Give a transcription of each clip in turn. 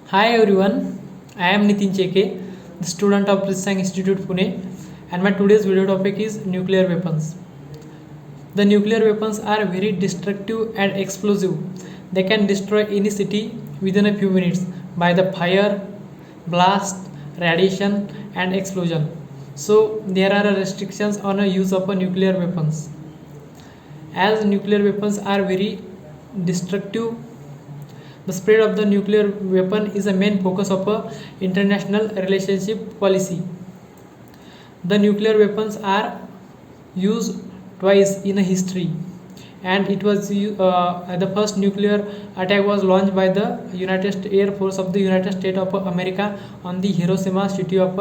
Hi everyone, I am Nitin Cheke, the student of Prithsang Institute Pune, and my today's video topic is nuclear weapons. The nuclear weapons are very destructive and explosive. They can destroy any city within a few minutes by the fire, blast, radiation, and explosion. So there are restrictions on the use of nuclear weapons. As nuclear weapons are very destructive, the spread of the nuclear weapon is a main focus of a international relationship policy. The nuclear weapons are used twice in a history, and it was the first nuclear attack was launched by the United Air Force of the United States of America on the Hiroshima city of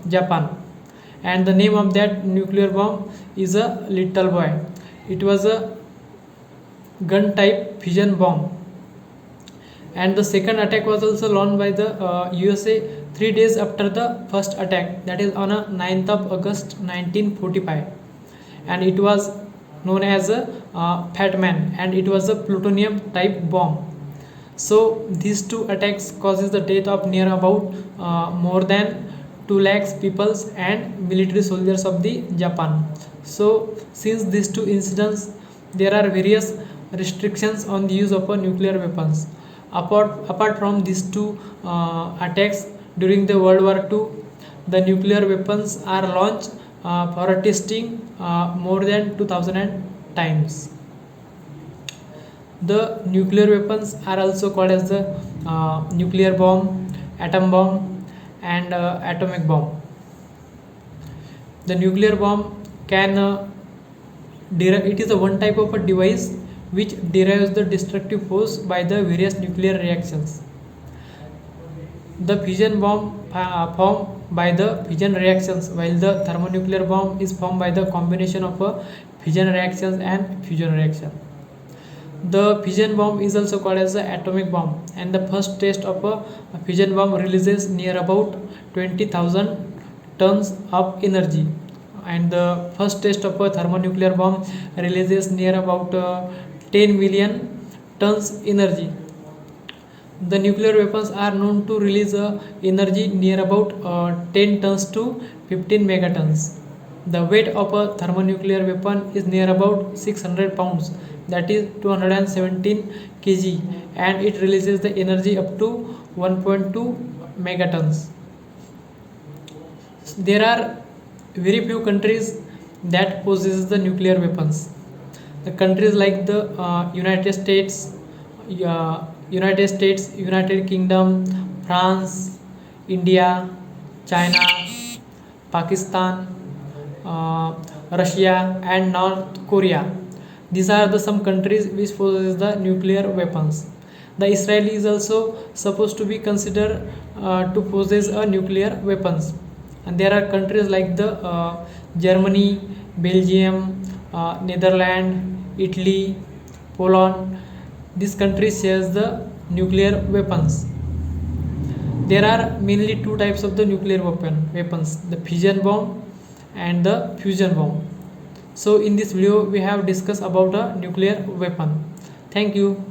Japan. And the name of that nuclear bomb is a little boy. It was a gun type fission bomb, and the second attack was also launched by the USA 3 days after the first attack, that is on a 9th of August 1945, and it was known as a Fat Man, and it was a plutonium type bomb. So these two attacks causes the death of near about more than 2 lakhs peoples and military soldiers of the Japan. So since these two incidents, there are various restrictions on the use of nuclear weapons. Apart from these two attacks during the World War II, the nuclear weapons are launched for testing more than 2000 times. The nuclear weapons are also called as the nuclear bomb, atom bomb, and atomic bomb. The nuclear bomb can it is a one type of a device which derives the destructive force by the various nuclear reactions. The fission bomb formed by the fission reactions, while the thermonuclear bomb is formed by the combination of fission reactions and fusion reaction. The fission bomb is also called as the atomic bomb, and the first test of a fission bomb releases near about 20,000 tons of energy, and the first test of a thermonuclear bomb releases near about 10 million tons energy. The nuclear weapons are known to release energy near about 10 tons to 15 megatons. The weight of a thermonuclear weapon is near about 600 pounds, that is 217 kg, and it releases the energy up to 1.2 megatons. There are very few countries that possess the nuclear weapons. The countries like the United Kingdom, France, India, China, Pakistan, Russia, and North Korea. These are the some countries which possess the nuclear weapons. The Israel is also supposed to be considered to possess a nuclear weapons, and there are countries like the Germany, Belgium, Netherlands, Italy, Poland. These countries shares the nuclear weapons. There are mainly two types of the nuclear weapons: the fission bomb and the fusion bomb. So in this video we have discussed about a nuclear weapon. Thank you.